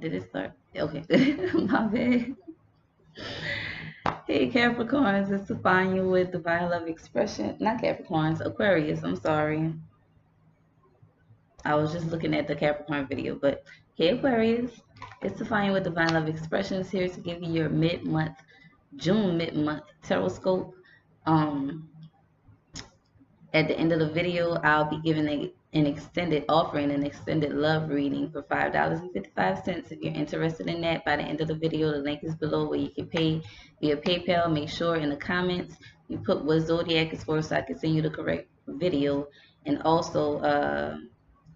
Did it start? Okay. My bad. Hey Capricorns, it's Stefania with Divine Love Expression. Not Capricorns, Aquarius, I'm sorry. I was just looking at the Capricorn video, but hey Aquarius, it's Stefania with Divine Love Expressions here to give you your mid-month, June mid-month tarot scope. Um, At the end of the video, I'll be giving an extended offering, an extended love reading for $5.55. If you're interested in that, by the end of the video, the link is below where you can pay via PayPal. Make sure in the comments you put what zodiac is for so I can send you the correct video. And also,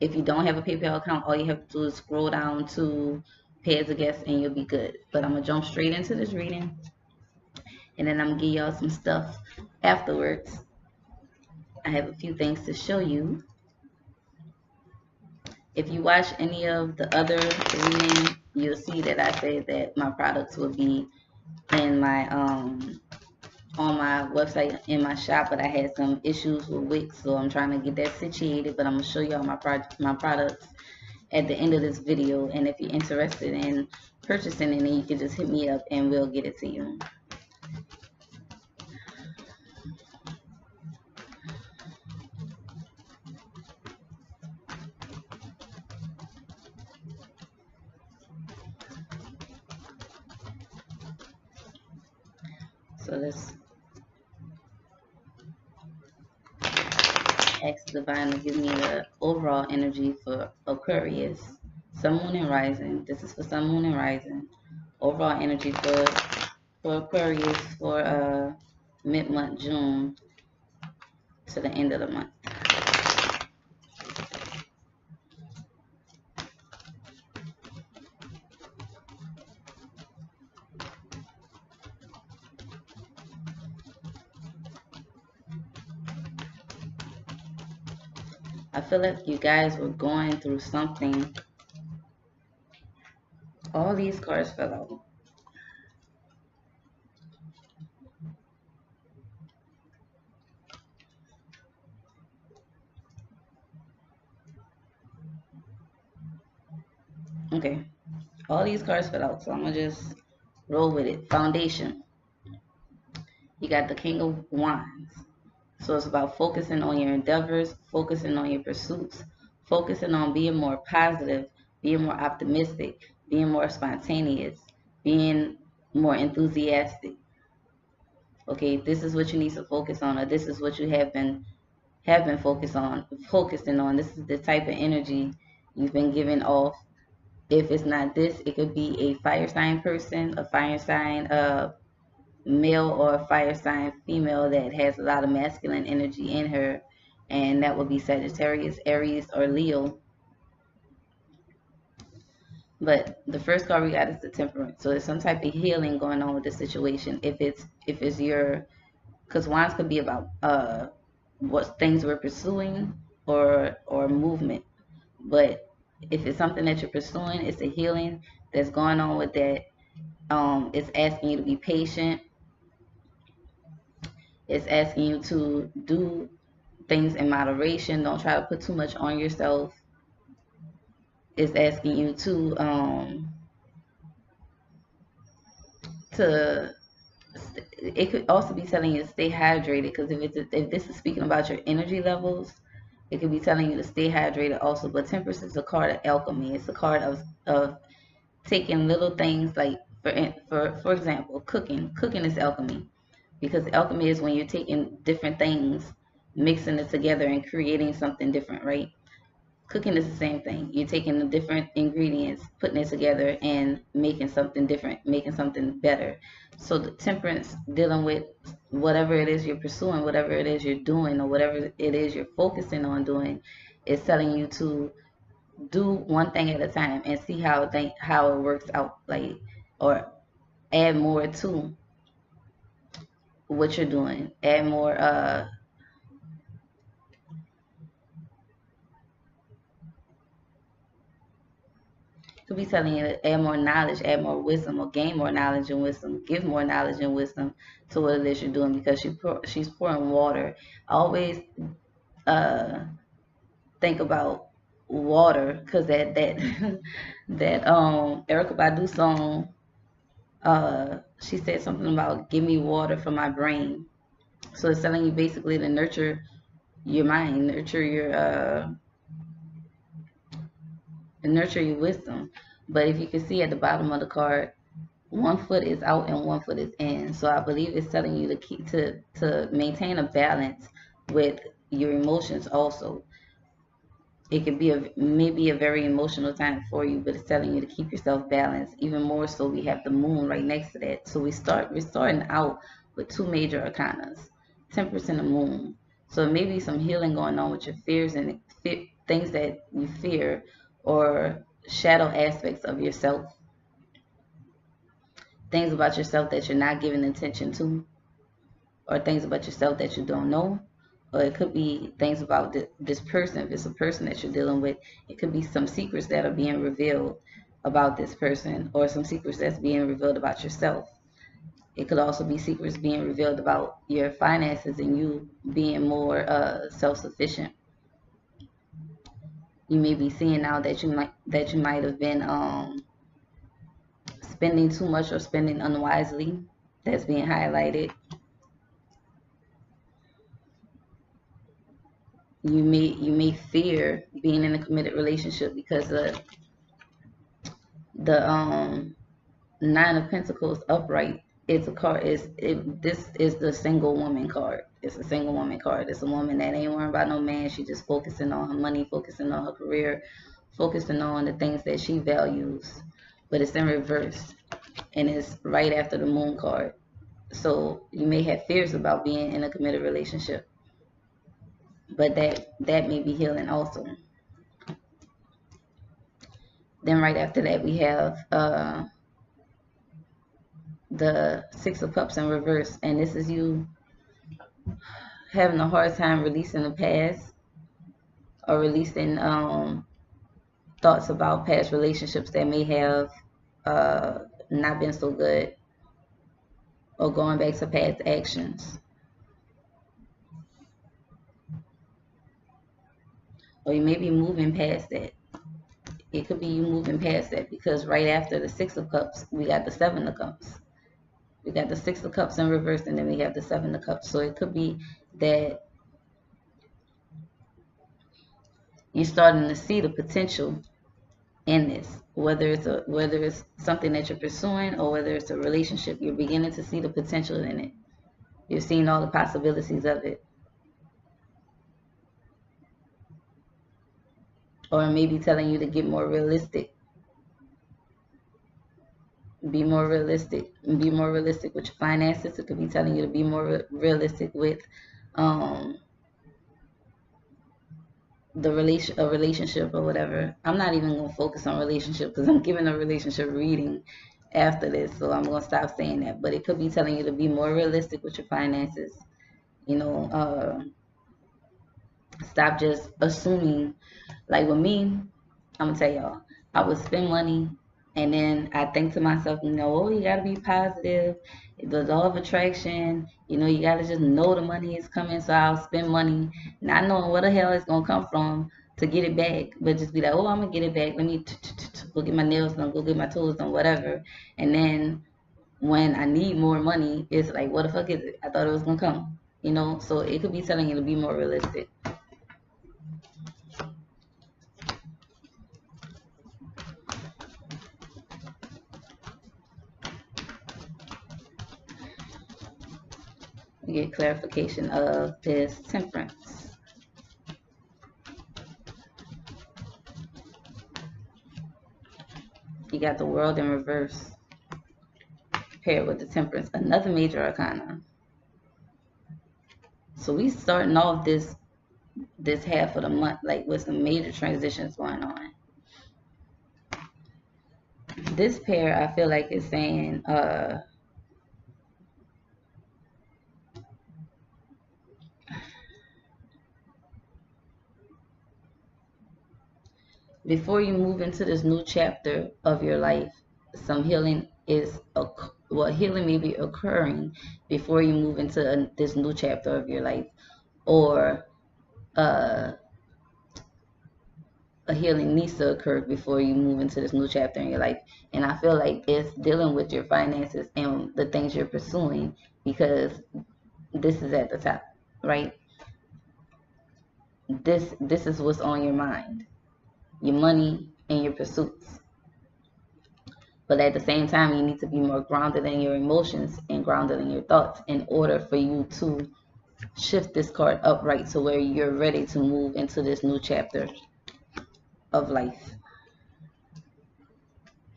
if you don't have a PayPal account, all you have to do is scroll down to pay as a guest and you'll be good. But I'm going to jump straight into this reading and then I'm going to give y'all some stuff afterwards. I have a few things to show you. If you watch any of the other readings, you'll see that I said that my products will be in my on my website in my shop, but I had some issues with Wix, so I'm trying to get that situated. But I'm gonna show y'all my products at the end of this video, and if you're interested in purchasing any, you can just hit me up and we'll get it to you. So let's ask Divine to give me the overall energy for Aquarius, Sun, Moon, and Rising. This is for Sun, Moon, and Rising. Overall energy for Aquarius for mid-month June to the end of the month. I feel like you guys were going through something. All these cards fell out. Okay. All these cards fell out, so I'm going to just roll with it. Foundation. You got the King of Wands. So it's about focusing on your endeavors, focusing on your pursuits, focusing on being more positive, being more optimistic, being more spontaneous, being more enthusiastic. Okay, this is what you need to focus on, or this is what you have been focusing on. This is the type of energy you've been giving off. If it's not this, it could be a fire sign person, a fire sign male, or a fire sign female that has a lot of masculine energy in her, and that would be Sagittarius, Aries, or Leo. But the first card we got is the Temperance. So there's some type of healing going on with the situation. If it's your, because wands could be about what things we're pursuing or movement. But if it's something that you're pursuing, it's a healing that's going on with that. It's asking you to be patient. It's asking you to do things in moderation. Don't try to put too much on yourself. It's asking you to it could also be telling you to stay hydrated, because if this is speaking about your energy levels, it could be telling you to stay hydrated also. But Temperance is a card of alchemy. It's a card of taking little things, like for example, cooking. Cooking is alchemy, because alchemy is when you're taking different things, mixing it together and creating something different, right? Cooking is the same thing. You're taking the different ingredients, putting it together, and making something different, making something better. So the Temperance, dealing with whatever it is you're pursuing, whatever it is you're doing, or whatever it is you're focusing on doing, is telling you to do one thing at a time and see how it works out, like, or add more to what you're doing. Add more could be telling you to add more knowledge, add more wisdom, or gain more knowledge and wisdom, give more knowledge and wisdom to what it is you're doing, because she's pouring water. Always uh, think about water, because that that Erica Badu song, she said something about give me water for my brain. So it's telling you basically to nurture your mind, nurture your wisdom. But if you can see at the bottom of the card, one foot is out and one foot is in. So I believe it's telling you to keep to maintain a balance with your emotions also. It could be maybe a very emotional time for you, but it's telling you to keep yourself balanced. Even more so, we have the moon right next to that. So we're starting out with two major arcanas, Temperance and the moon. So maybe some healing going on with your fears and things that you fear, or shadow aspects of yourself, things about yourself that you're not giving attention to, or things about yourself that you don't know. Or it could be things about this person. If it's a person that you're dealing with, it could be some secrets that are being revealed about this person, or some secrets that's being revealed about yourself. It could also be secrets being revealed about your finances and you being more self-sufficient. You may be seeing now that you might have been spending too much or spending unwisely. That's being highlighted. You may fear being in a committed relationship because of the Nine of Pentacles upright. It's a card. This is the single woman card. It's a single woman card. It's a woman that ain't worrying about no man. She just focusing on her money, focusing on her career, focusing on the things that she values. But it's in reverse, and it's right after the moon card. So you may have fears about being in a committed relationship, but that may be healing also. Then right after that we have the Six of Cups in reverse, and this is you having a hard time releasing the past, or releasing thoughts about past relationships that may have not been so good, or going back to past actions. Or you may be moving past that. It could be you moving past that, because right after the Six of Cups, we got the Seven of Cups. We got the Six of Cups in reverse, and then we have the Seven of Cups. So it could be that you're starting to see the potential in this, whether it's something that you're pursuing, or whether it's a relationship. You're beginning to see the potential in it. You're seeing all the possibilities of it. Or maybe telling you to get more realistic. Be more realistic. Be more realistic with your finances. It could be telling you to be more realistic with a relationship or whatever. I'm not even going to focus on relationship, because I'm giving a relationship reading after this, so I'm going to stop saying that. But it could be telling you to be more realistic with your finances. Stop just assuming. Like with me, I'm gonna tell y'all, I would spend money, and then I think to myself, oh, you gotta be positive. The law of attraction, you gotta just know the money is coming. So I'll spend money, not knowing where the hell it's gonna come from to get it back, but just be like, oh, I'm gonna get it back. Let me go get my nails done, go get my toes done, whatever. And then when I need more money, it's like, what the fuck is it? I thought it was gonna come. So it could be telling you to be more realistic. Get clarification of this Temperance. You got the World in reverse paired with the Temperance, another major arcana. So we starting off this half of the month like with some major transitions going on. This pair, I feel like, is saying before you move into this new chapter of your life, some healing healing may be occurring before you move into this new chapter of your life, or a healing needs to occur before you move into this new chapter in your life. And I feel like it's dealing with your finances and the things you're pursuing, because this is at the top, right? This is what's on your mind, your money and your pursuits. But at the same time, you need to be more grounded in your emotions and grounded in your thoughts in order for you to shift this card upright to where you're ready to move into this new chapter of life,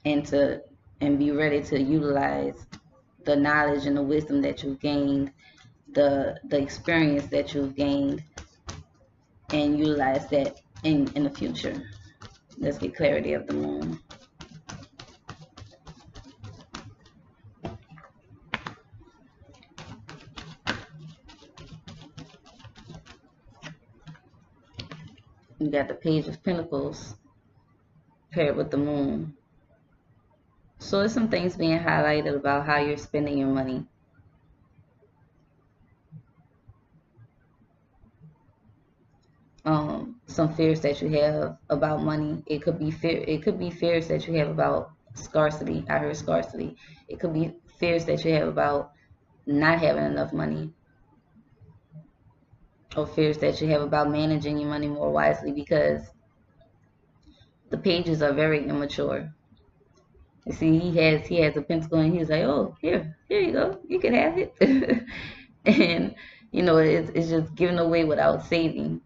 and be ready to utilize the knowledge and the wisdom that you've gained, the experience that you've gained, and utilize that in the future. Let's get clarity of the moon. You got the Page of Pentacles paired with the moon. So there's some things being highlighted about how you're spending your money. Some fears that you have about money. It could be fear. It could be fears that you have about scarcity. I heard scarcity. It could be fears that you have about not having enough money, or fears that you have about managing your money more wisely, because the pages are very immature. You see, he has a pentacle, and he's like, oh, here you go, you can have it. And you know, it's just giving away without saving.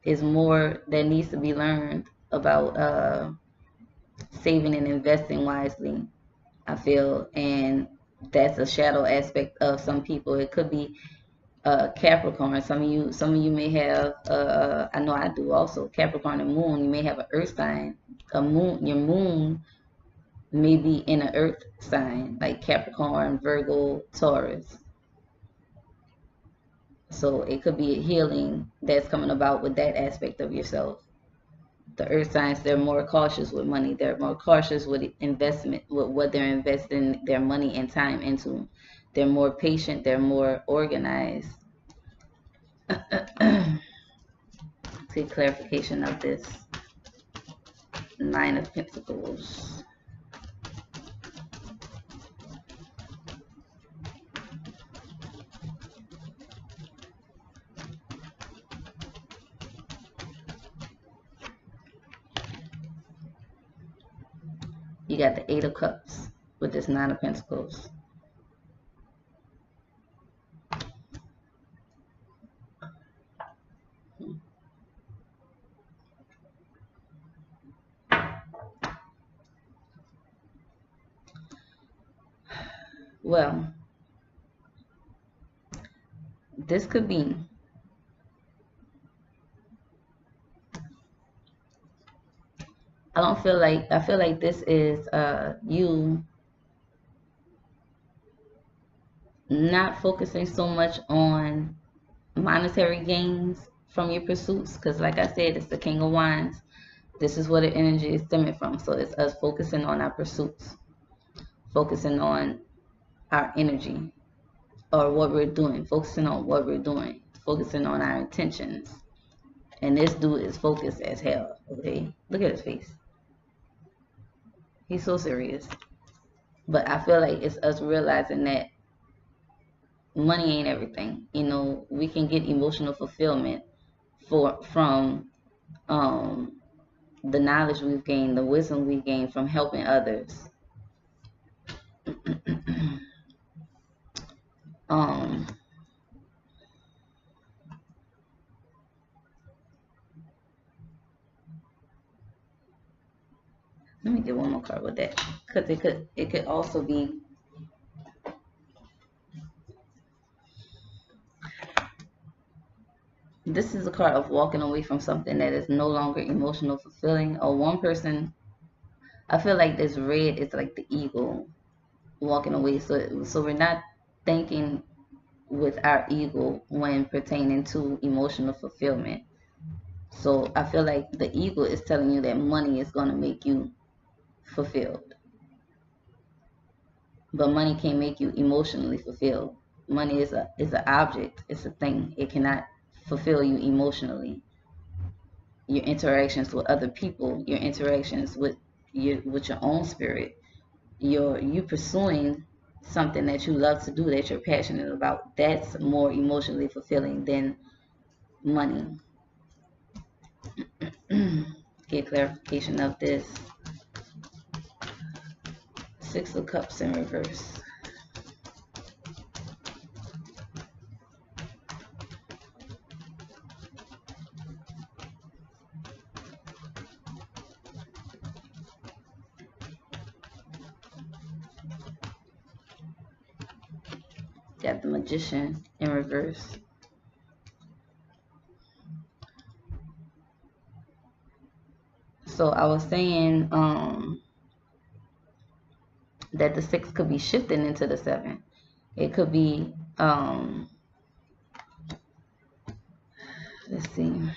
Is more that needs to be learned about saving and investing wisely, I feel. And that's a shadow aspect of some people. It could be Capricorn. Some of you may have I know I do also, Capricorn and moon. You may have an earth sign. Your moon may be in an earth sign like Capricorn, Virgo, Taurus. So it could be a healing that's coming about with that aspect of yourself. The earth signs, they're more cautious with money. They're more cautious with investment, with what they're investing their money and time into. They're more patient. They're more organized. Get clarification of this Nine of Pentacles. You got the Eight of Cups with this Nine of Pentacles. Well, this could be I feel like this is you not focusing so much on monetary gains from your pursuits, because like I said, it's the King of Wands. This is where the energy is stemming from. So it's us focusing on our pursuits, focusing on our energy, or what we're doing, focusing on what we're doing, focusing on our intentions. And this dude is focused as hell, okay? Look at his face. He's so serious. But I feel like it's us realizing that money ain't everything. You know, we can get emotional fulfillment from the knowledge we've gained, the wisdom we've gained from helping others. Let me get one more card with that, because it could also be this is a card of walking away from something that is no longer emotional fulfilling. Or one person, I feel like this red is like the ego walking away. So we're not thinking with our ego when pertaining to emotional fulfillment. So I feel like the ego is telling you that money is going to make you fulfilled. But money can't make you emotionally fulfilled. Money is an object. It's a thing. It cannot fulfill you emotionally. your interactions with other people, your interactions with your own spirit, you pursuing something that you love to do, that you're passionate about. That's more emotionally fulfilling than money. Get clarification of this. Six of Cups in reverse. Got the Magician in reverse. So I was saying that the 6 could be shifting into the 7. It could be, let's see.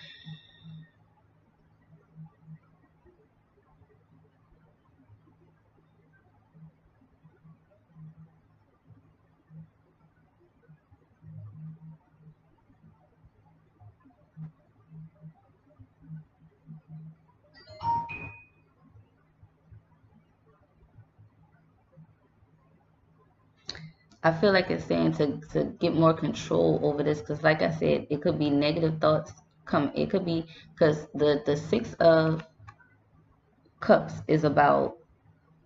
I feel like it's saying to get more control over this, because like I said, it could be negative thoughts come. It could be because the 6 of Cups is about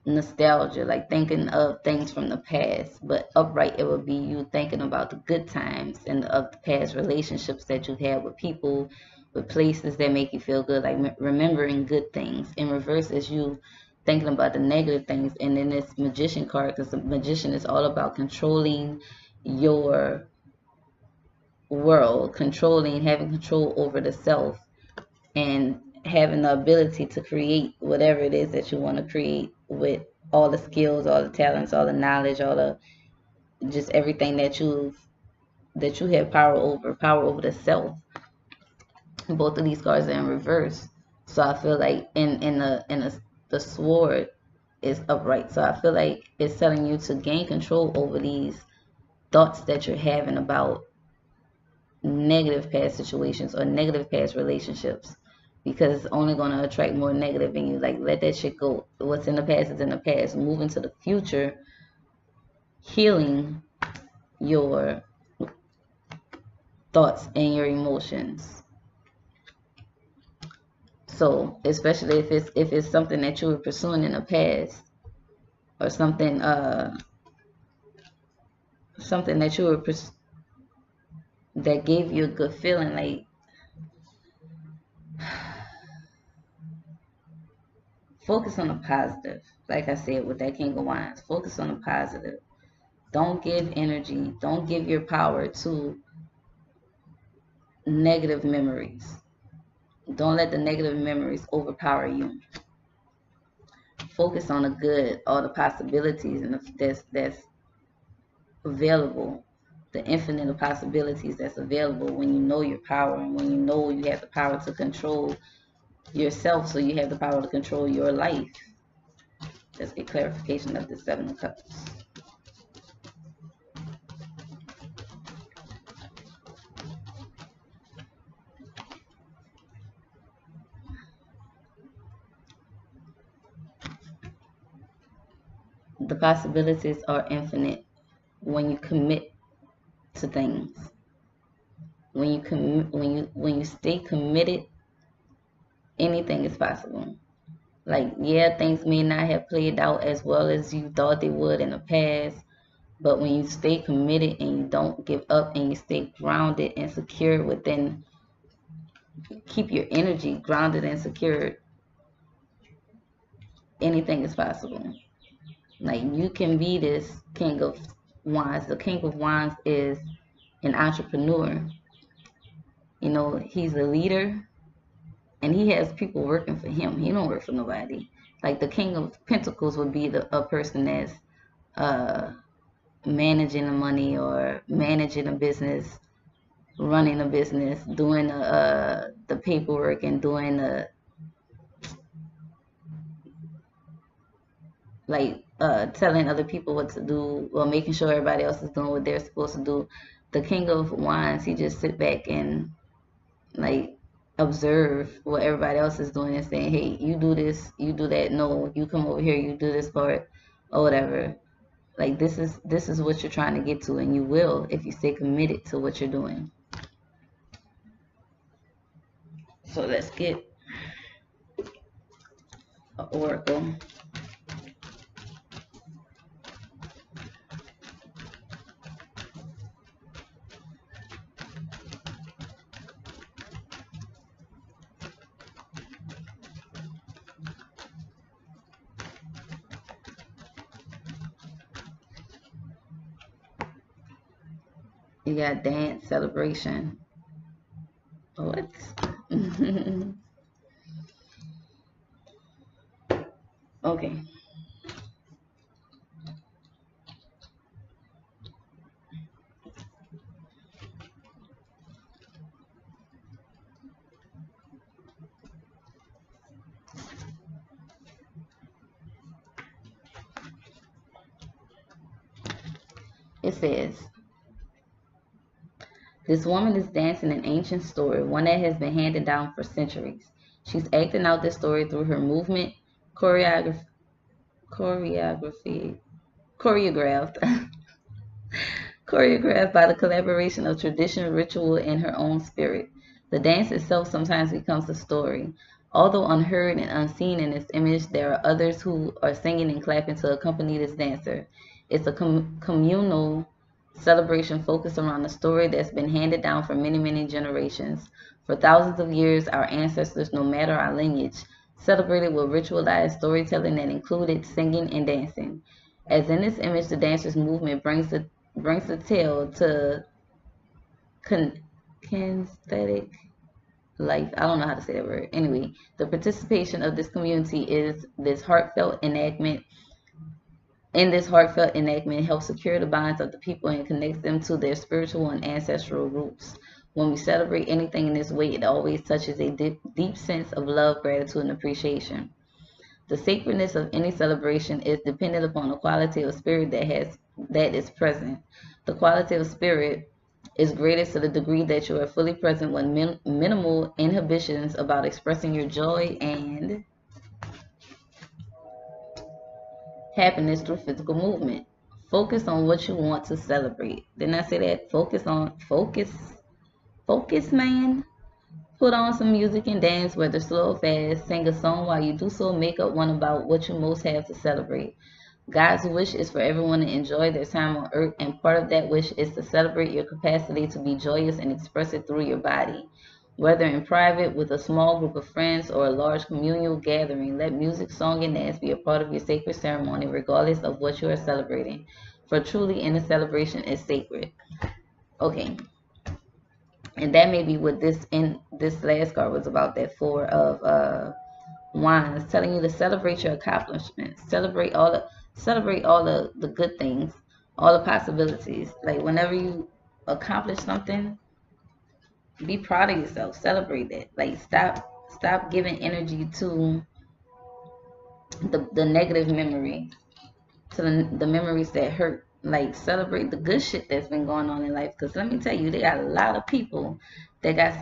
nostalgia, like thinking of things from the past. But upright, it would be you thinking about the good times and of the past relationships that you've had with people, with places that make you feel good, like remembering good things. In reverse is you thinking about the negative things. And then this Magician card, because the Magician is all about controlling your world, having control over the self, and having the ability to create whatever it is that you want to create with all the skills, all the talents, all the knowledge, all the just everything that you have power over the self. Both of these cards are in reverse. So I feel like the sword is upright. So I feel like it's telling you to gain control over these thoughts that you're having about negative past situations or negative past relationships, because it's only going to attract more negative in you. Like, let that shit go. What's in the past is in the past. Move into the future, healing your thoughts and your emotions. So especially if it's something that you were pursuing in the past, or something something that you were that gave you a good feeling, like focus on the positive. Like I said with that King of Wands, focus on the positive. Don't give energy, don't give your power to negative memories. Don't let the negative memories overpower you. Focus on the good, all the possibilities and that's available, the infinite of possibilities that's available when you know your power, and when you know you have the power to control yourself, so you have the power to control your life. That's a clarification of the 7 of Cups. The possibilities are infinite when you commit to things. When you stay committed, anything is possible. Like, yeah, things may not have played out as well as you thought they would in the past, but when you stay committed and you don't give up and you stay grounded and secure within, keep your energy grounded and secured, anything is possible. Like, you can be this King of Wands. The King of Wands is an entrepreneur. You know, he's a leader and he has people working for him. He don't work for nobody. Like the King of Pentacles would be a person that's managing the money or managing a business, running a business, doing the paperwork and doing the telling other people what to do, or making sure everybody else is doing what they're supposed to do. The King of Wands, he just sit back and like observe what everybody else is doing and saying, hey, you do this, you do that. No, you come over here, you do this part, or whatever. Like this is what you're trying to get to, and you will if you stay committed to what you're doing. So let's get an oracle. You got dance, celebration. What? Okay. It says, this woman is dancing an ancient story, one that has been handed down for centuries. She's acting out this story through her movement, choreographed choreographed by the collaboration of tradition, ritual, and her own spirit. The dance itself sometimes becomes a story. Although unheard and unseen in this image, there are others who are singing and clapping to accompany this dancer. It's a communal celebration focused around a story that's been handed down for many, many generations. For thousands of years, our ancestors, no matter our lineage, celebrated with ritualized storytelling that included singing and dancing. As in this image, the dancer's movement brings the tale to kinesthetic life. I don't know how to say that word. Anyway, the participation of this community is this heartfelt enactment. In this heartfelt enactment, helps secure the bonds of the people and connects them to their spiritual and ancestral roots. When we celebrate anything in this way, it always touches a deep sense of love, gratitude, and appreciation. The sacredness of any celebration is dependent upon the quality of spirit that is present. The quality of spirit is greatest to the degree that you are fully present with minimal inhibitions about expressing your joy and happiness through physical movement. Focus on what you want to celebrate. Didn't I say that? Focus, man. Put on some music and dance, whether slow or fast. Sing a song while you do so. Make up one about what you most have to celebrate. God's wish is for everyone to enjoy their time on earth, and part of that wish is to celebrate your capacity to be joyous and express it through your body. Whether in private with a small group of friends or a large communal gathering, let music, song, and dance be a part of your sacred ceremony, regardless of what you are celebrating. For truly, any celebration is sacred. Okay. And that may be what this last card was about, that Four of Wands, telling you to celebrate your accomplishments, celebrate all the good things, all the possibilities. Like whenever you accomplish something, be proud of yourself, celebrate that. Like stop giving energy to the negative memory, to the memories that hurt. Like celebrate the good shit that's been going on in life. Because let me tell you, they got a lot of people that got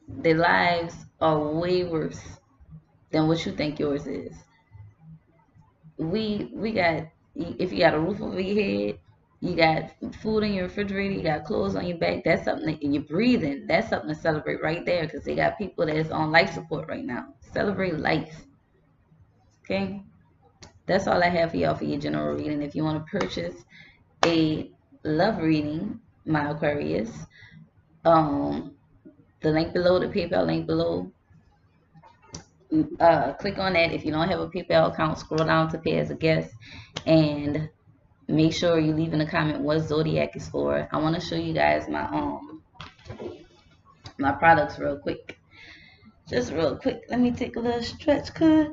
their lives are way worse than what you think yours is. We got, if you got a roof over your head, you got food in your refrigerator, you got clothes on your back, that's something that you're breathing. That's something to celebrate right there, because they got people that's on life support right now. Celebrate life. Okay? That's all I have for y'all for your general reading. If you want to purchase a love reading, my Aquarius, the link below, the PayPal link below, click on that. If you don't have a PayPal account, scroll down to pay as a guest, and make sure you leave in a comment what zodiac is for. I want to show you guys my products real quick. Just real quick. Let me take a little stretch, cause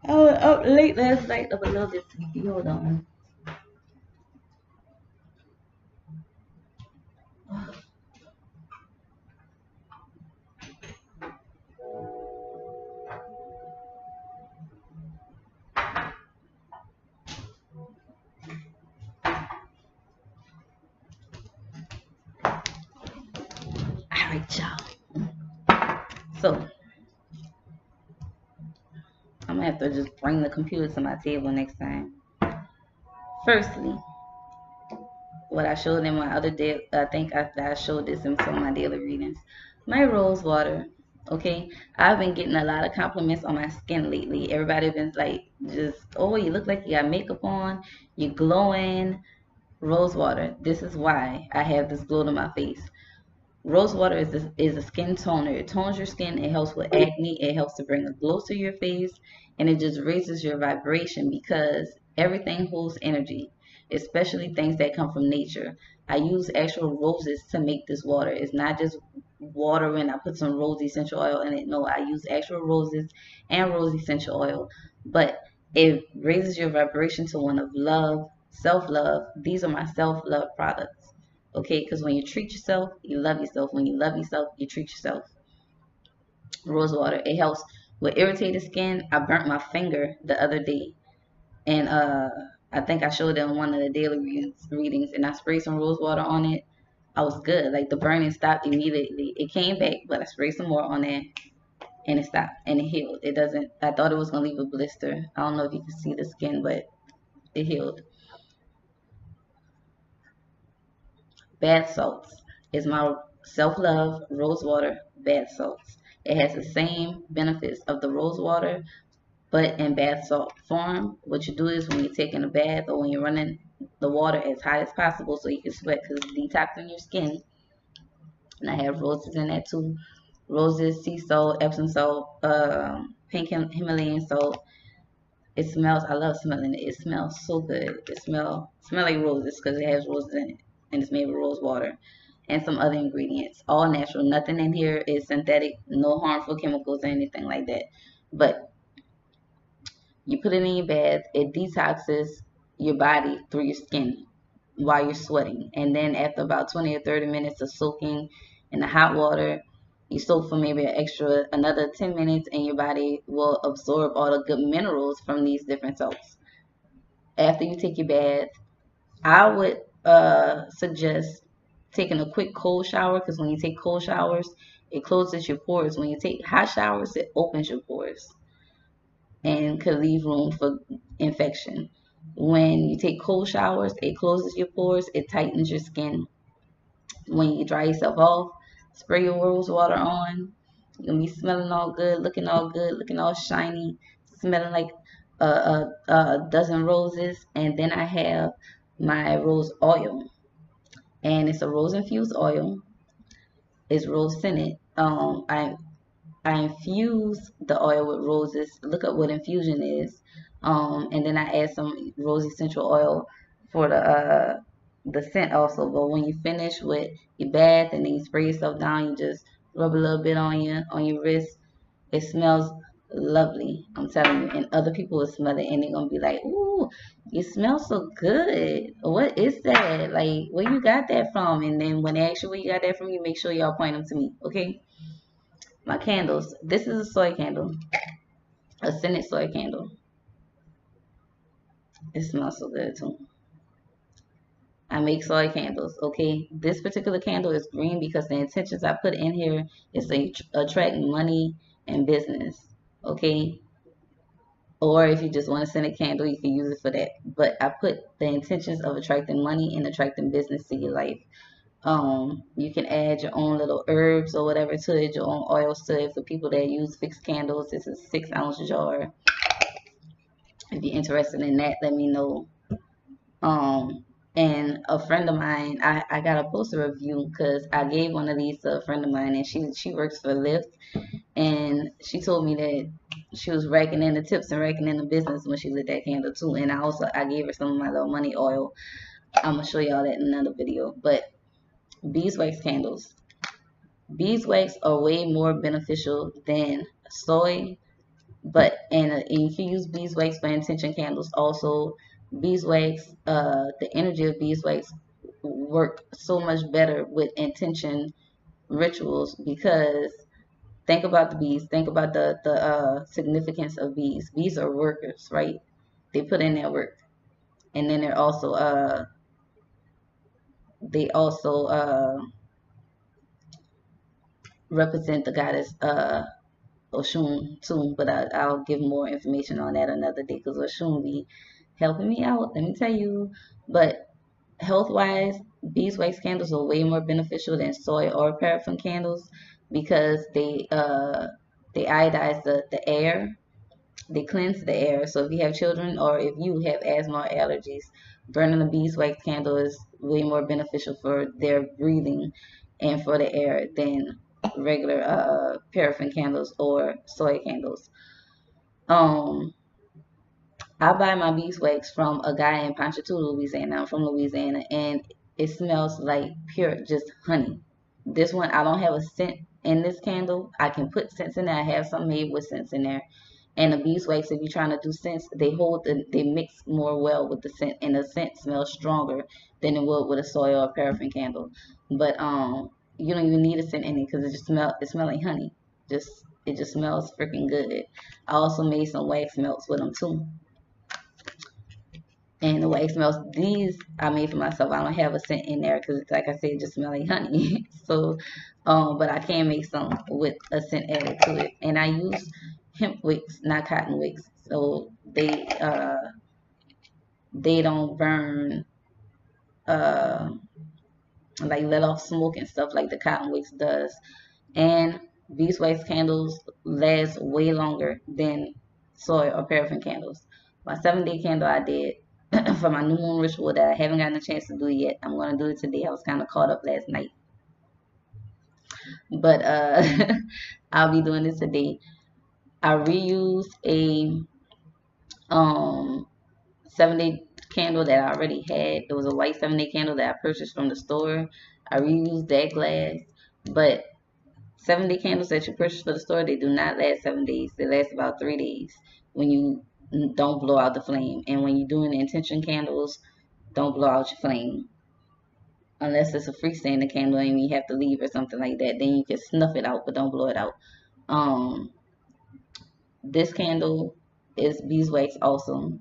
I was up late last night. I'm a little bit sleepy. Hold on. All right, y'all. So I'm gonna have to just bring the computer to my table next time. Firstly, what I showed in my other day, I think I showed this in some of my daily readings. My rose water. Okay, I've been getting a lot of compliments on my skin lately. Everybody been like, just, oh, you look like you got makeup on, you're glowing. Rose water. This is why I have this glow to my face. Rose water is a skin toner. It tones your skin. It helps with acne. It helps to bring a glow to your face, and it just raises your vibration because everything holds energy, especially things that come from nature. I use actual roses to make this water. It's not just water and I put some rose essential oil in it. No, I use actual roses and rose essential oil, but it raises your vibration to one of love, self-love. These are my self-love products. Okay, because when you treat yourself, you love yourself. When you love yourself, you treat yourself. Rose water, it helps with irritated skin. I burnt my finger the other day, and I think I showed it on one of the daily readings, and I sprayed some rose water on it. I was good. Like the burning stopped immediately. It came back, but I sprayed some more on there, and it stopped, and it healed. It doesn't. I thought it was gonna leave a blister. I don't know if you can see the skin, but it healed. Bath salts is my self-love rose water bath salts. It has the same benefits of the rose water, but in bath salt form. What you do is when you're taking a bath or when you're running the water as high as possible so you can sweat because it's detoxing your skin. And I have roses in that too. Roses, sea salt, Epsom salt, pink Himalayan salt. It smells. I love smelling it. It smells so good. It smell like roses because it has roses in it, and it's made with rose water and some other ingredients. All natural. Nothing in here is synthetic. No harmful chemicals or anything like that. But you put it in your bath. It detoxes your body through your skin while you're sweating, and then after about 20 or 30 minutes of soaking in the hot water, you soak for maybe an extra another 10 minutes, and your body will absorb all the good minerals from these different salts. After you take your bath, I would suggest taking a quick cold shower because when you take cold showers, it closes your pores. When you take hot showers, it opens your pores and could leave room for infection. When you take cold showers, it closes your pores, it tightens your skin. When you dry yourself off, spray your rose water on. You're gonna be smelling all good, looking all shiny, smelling like a dozen roses. And then I have my rose oil, and it's a rose infused oil. It's rose scented. I infuse the oil with roses. Look up what infusion is. And then I add some rose essential oil for the scent also. But when you finish with your bath and then you spray yourself down, you just rub a little bit on your wrist. It smells lovely. I'm telling you. And other people will smell it and they're gonna be like, "Ooh, you smell so good. What is that? Like, where you got that from?" And then when they ask you where you got that from, you make sure y'all point them to me, okay? My candles. This is a soy candle, a scented soy candle. It smells so good too. I make soy candles, okay? This particular candle is green because the intentions I put in here is to attract money and business, okay? Or if you just want to send a candle, you can use it for that. But I put the intentions of attracting money and attracting business to your life. You can add your own little herbs or whatever to it, your own oils to it. For people that use fixed candles, this is a 6-ounce jar. If you're interested in that, let me know. And a friend of mine, I got to post a review because I gave one of these to a friend of mine, and she works for Lyft, and she told me that she was racking in the tips and racking in the business when she lit that candle too. And I gave her some of my little money oil. I'm gonna show y'all that in another video. But beeswax candles. Beeswax are way more beneficial than soy, but and you can use beeswax for intention candles also. Beeswax, the energy of beeswax work so much better with intention rituals because think about the bees. Think about the significance of bees. Bees are workers, right? They put in their work, and then they also represent the goddess Oshun too, but I'll give more information on that another day because Oshun be helping me out, let me tell you. But health wise, beeswax candles are way more beneficial than soy or paraffin candles because they iodize the air, they cleanse the air. So if you have children or if you have asthma or allergies, burning a beeswax candle is way more beneficial for their breathing and for the air than regular paraffin candles or soy candles. Um, I buy my beeswax from a guy in Ponchatoula, Louisiana. I'm from Louisiana, and it smells like pure just honey. This one, I don't have a scent in this candle. I can put scents in there. I have some made with scents in there. And the beeswax, if you're trying to do scents, they mix more well with the scent, and the scent smells stronger than it would with a soy or a paraffin candle. But you don't even need a scent in it because it smells like honey. It just smells freaking good. I also made some wax melts with them too. And the wax melts, these I made for myself. I don't have a scent in there because, like I said, it just smells like honey. So, but I can make some with a scent added to it. And I use hemp wicks, not cotton wicks. So they don't burn, uh, like let off smoke and stuff like the cotton wicks does. And beeswax candles last way longer than soy or paraffin candles. My 7-day candle I did for my new moon ritual that I haven't gotten a chance to do yet. I'm going to do it today. I was kind of caught up last night. But I'll be doing this today. I reused a 7-day candle that I already had. It was a white 7-day candle that I purchased from the store. I reused that glass. But 7-day candles that you purchase for the store, they do not last 7 days. They last about 3 days when you don't blow out the flame. And when you're doing the intention candles, don't blow out your flame. Unless it's a freestanding candle and you have to leave or something like that. Then you can snuff it out, but don't blow it out. This candle is beeswax also.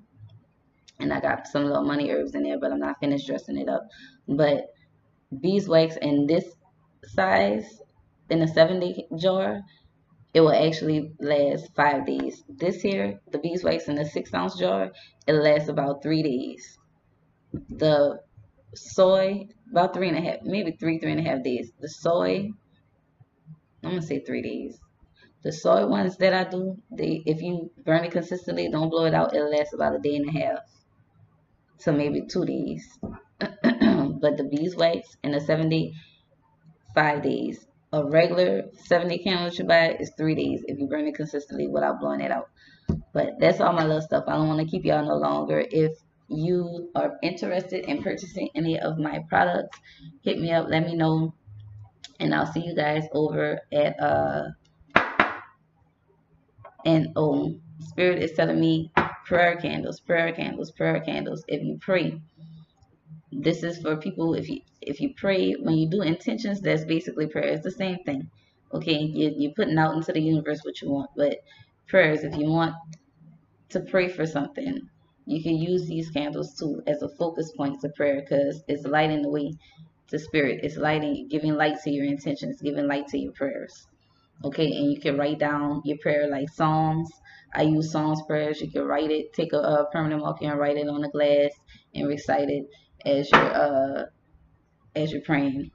And I got some little money herbs in there, but I'm not finished dressing it up. But beeswax in this size, in a 7-day jar, it will actually last 5 days. This here, the beeswax in the 6-ounce jar, it lasts about 3 days. The soy, about 3.5, maybe 3.5 days. The soy, I'm gonna say 3 days. The soy ones that I do, if you burn it consistently, don't blow it out, it'll last about a day and a half to maybe 2 days. But the beeswax in the 7-day, 5 days. A regular 7-day candle that you buy is 3 days if you burn it consistently without blowing it out. But that's all my little stuff. I don't want to keep y'all no longer. If you are interested in purchasing any of my products, hit me up, let me know, and I'll see you guys over at Spirit is telling me prayer candles, prayer candles, prayer candles. If you pray, this is for people. If you pray, when you do intentions, that's basically prayer. It's the same thing. Okay, you're putting out into the universe what you want. But prayers, if you want to pray for something, you can use these candles too as a focus point to prayer because it's lighting the way to spirit. It's lighting, giving light to your intentions, giving light to your prayers. Okay, and you can write down your prayer like Psalms. I use Psalms prayers. You can write it, take a permanent marker and write it on the glass and recite it as you're praying.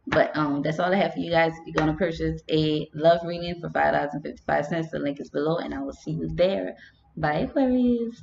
But that's all I have for you guys. If you're gonna purchase a love reading for $5.55, the link is below, and I will see you there. Bye, Aquarius.